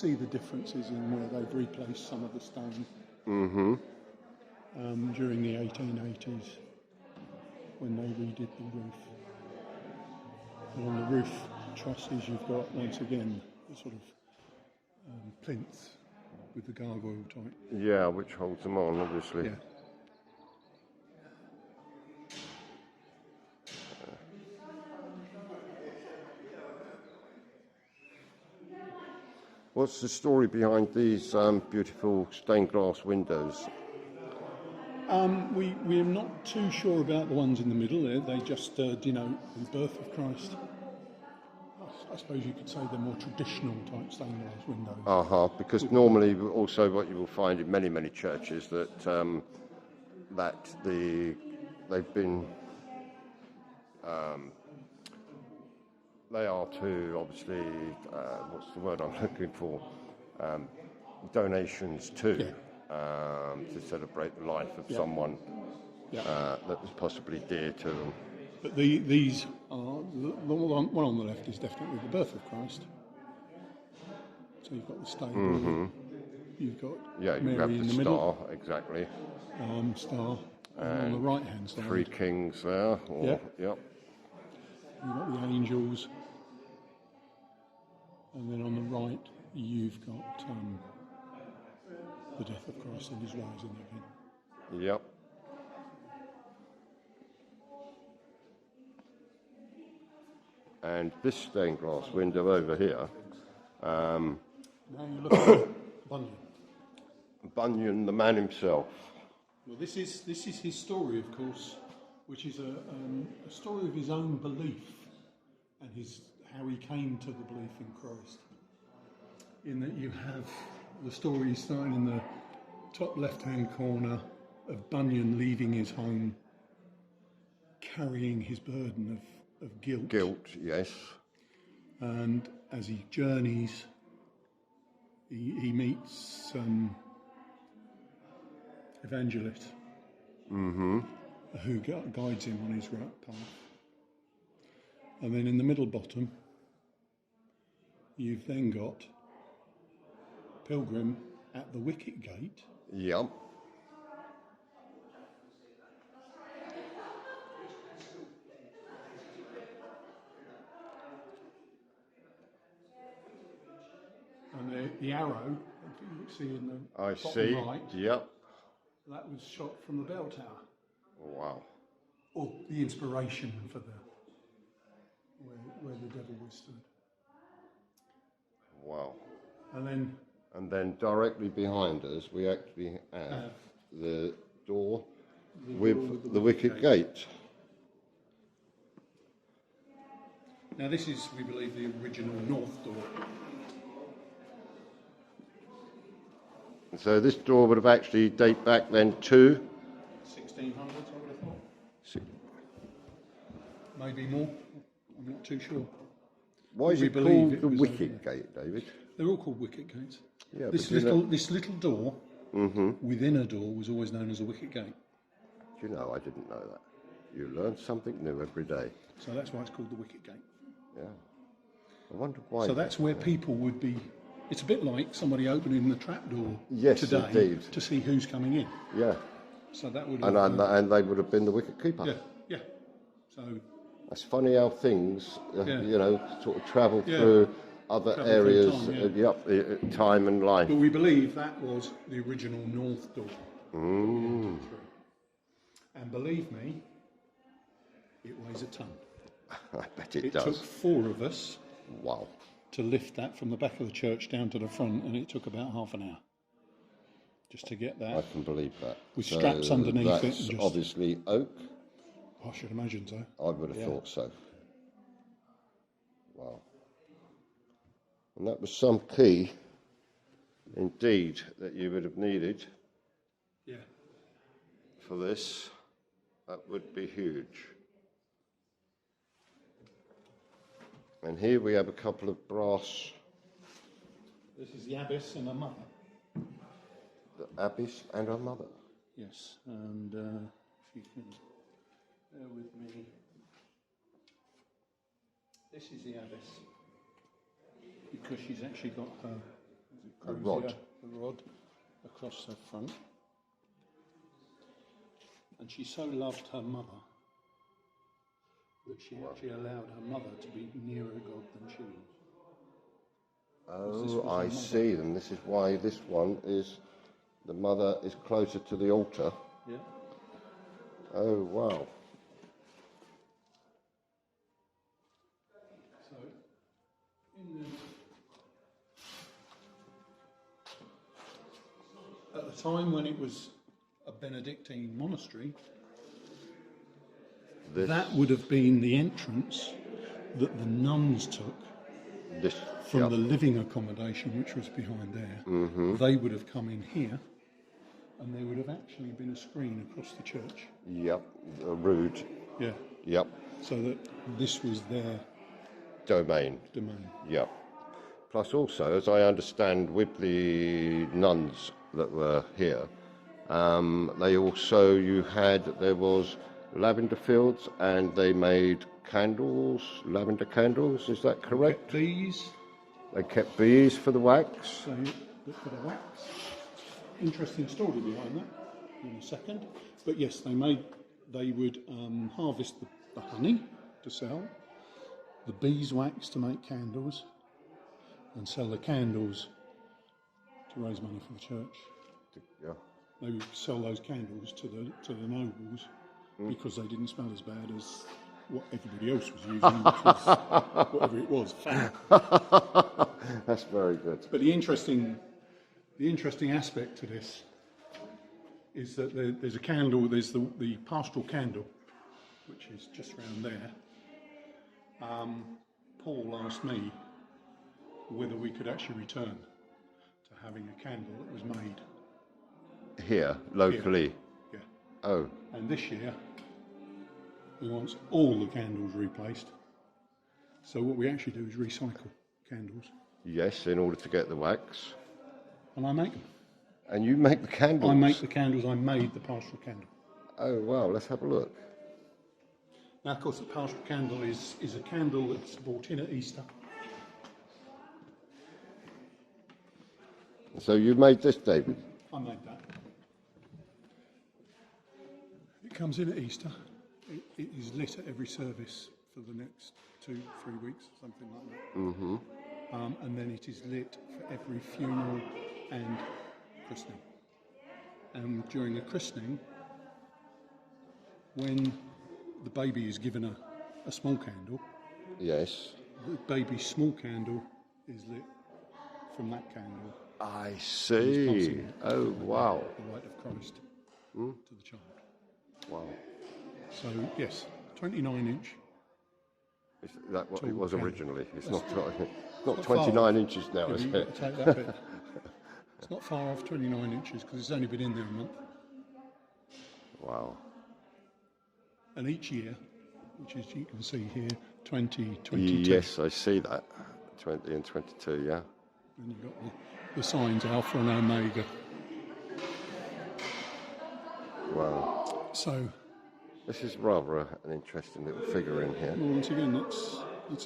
see the differences in where they've replaced some of the stone during the 1880s when they redid the roof. And on the roof trusses you've got, once again, the sort of plinth with the gargoyle type. Yeah, which holds them on, obviously. Yeah. What's the story behind these beautiful stained glass windows? We're not too sure about the ones in the middle there. They just denote the birth of Christ. I suppose you could say they're more traditional type stained glass windows. Because normally also what you will find in many, many churches that they've been they are to, obviously, what's the word I'm looking for? Donations to celebrate the life of someone that was possibly dear to them. But these are, the one on the left is definitely the birth of Christ. So you've got the stable, you've got Mary in the middle. Star, exactly. Star, and on the right hand side. 3 kings there. Yep. You've got the angels. And then on the right, you've got the death of Christ and his rising again. Yep. And this stained glass window over here. Now you look at Bunyan. Bunyan, the man himself. Well, this is his story, of course, which is a story of his own belief and how he came to the belief in Christ. In that you have the story starting in the top left-hand corner of Bunyan leaving his home, carrying his burden of guilt. Guilt, yes. And as he journeys, he meets evangelist who guides him on his right path. And then in the middle bottom, you've then got Pilgrim at the wicket gate. Yep. And the arrow, if you see in the bottom right, yep. that was shot from the bell tower. Wow. Or the inspiration for where the devil was stood. Wow. And then directly behind us, we actually have the door with the wicket gate. Now this is, we believe, the original north door. So this door would have actually date back then to 1600s, I would have thought. Maybe more. I'm not too sure. Why is it called the wicket gate, David? They're all called wicket gates. Yeah, this little door within a door was always known as a wicket gate. Do you know, I didn't know that. You learn something new every day. So that's why it's called the wicket gate. Yeah. I wonder why. So that's where people would be. It's a bit like somebody opening the trapdoor today indeed. To see who's coming in. Yeah. So that would and they would have been the wicket keeper. Yeah. So that's funny how things, sort of travel through other areas, time and life. But we believe that was the original north door. And believe me, it weighs a ton. I bet it does. It took 4 of us. Wow. To lift that from the back of the church down to the front, and it took about half an hour just to get that. I can believe that. With straps underneath it. That's obviously oak. I should imagine so. I would have thought so. Wow. And that was some key, indeed, that you would have needed for this. That would be huge. And here we have a couple of brass. This is the abbess and her mother. The abbess and her mother. Yes, and if you can bear with me. This is the abbess, because she's actually got her rod. The rod across her front. And she so loved her mother that she actually allowed her mother to be nearer God than she was. Oh, I see. And this is why this one is, the mother is closer to the altar. Yeah. Oh, wow. So, at the time when it was a Benedictine monastery, that would have been the entrance that the nuns took from the living accommodation, which was behind there. Mm-hmm. They would have come in here, and there would have actually been a screen across the church. Yep, a rood. Yeah. Yep. So that this was their domain. Yep. Plus also, as I understand, with the nuns that were here, there was lavender fields, and they made candles, lavender candles, is that correct? They kept bees for the wax. So, for the wax. Interesting story behind that in a second. But yes, they would harvest the honey to sell, the bees' wax to make candles, and sell the candles to raise money for the church. Yeah. They would sell those candles to the nobles because they didn't smell as bad as what everybody else was using, which was whatever it was, fat. That's very good. But the interesting aspect to this is that there's a candle. There's the pastoral candle, which is just around there. Paul asked me whether we could actually return to having a candle that was made here, locally. Yeah. Oh. And this year, he wants all the candles replaced. So what we actually do is recycle candles. Yes, in order to get the wax. And I make them. And you make the candles? I make the candles. I made the pastoral candle. Oh, wow. Let's have a look. Now, of course, the pastoral candle is a candle that's brought in at Easter. So you made this, David? I made that. It comes in at Easter. It is lit at every service for the next 2-3 weeks, something like that. Mm-hmm. And then it is lit for every funeral and christening. And during a christening, when the baby is given a small candle, yes, the baby's small candle is lit from that candle. I see. Oh, wow. The light of Christ to the child. Wow. So, yes, 29-inch. Is that what it was originally? It's not not 29 inches now, is you've it? got to take that bit. It's not far off 29 inches because it's only been in there a month. Wow. And each year, which is you can see here, 2022. Yes, I see that. 20 and 22, yeah. And you've got the signs, Alpha and Omega. Wow. So, this is rather an interesting little figure in here. well, once again, it's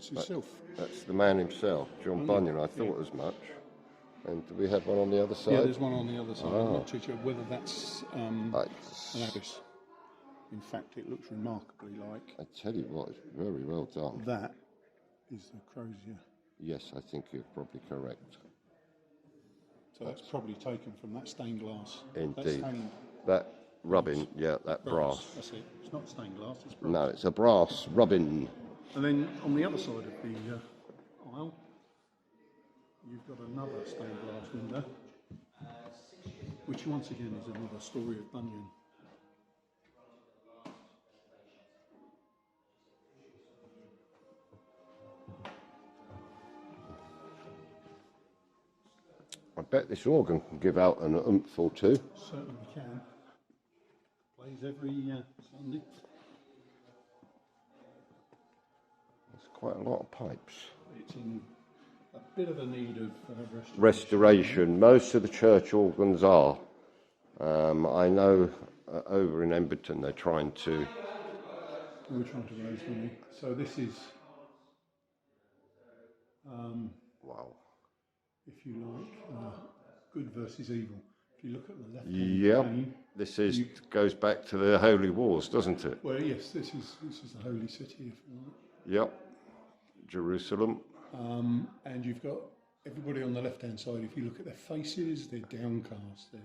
himself. That's the man himself, John Bunyan. I thought as much. And do we have one on the other side? Yeah, there's one on the other side. I'm not too sure whether that's an abbess. In fact, it looks remarkably like. I tell you what, it's very well done. That is the crozier. Yes, I think you're probably correct. So that's probably taken from that stained glass. Indeed. That rubbing, yeah, that brass. That's it. It's not stained glass, it's brass. No, it's a brass rubbing. And then on the other side of the aisle, you've got another stained glass window, which once again is another story of Bunyan. I bet this organ can give out an oomph or two. Certainly can. Plays every Sunday. There's quite a lot of pipes. It's in a bit of a need of restoration. Most of the church organs are. I know over in Emberton they're trying to... We're trying to raise money. So this is... wow. if you like, good versus evil. If you look at the left Yep. pane, This goes back to the Holy Wars, doesn't it? well, yes, this is the holy city, if you like. Yep. Jerusalem. And you've got everybody on the left-hand side. If you look at their faces, they're downcast, they're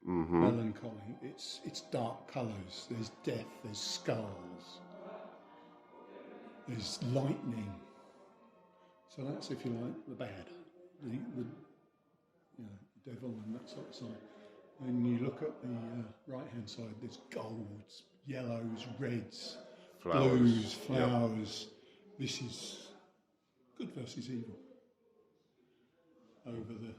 melancholy. It's dark colours. There's death. There's skulls. There's lightning. So that's, if you like, the bad, the devil and that sort of side. Then you look at the right-hand side. There's golds, yellows, reds, blues, flowers. Yep. This is good versus evil. Over the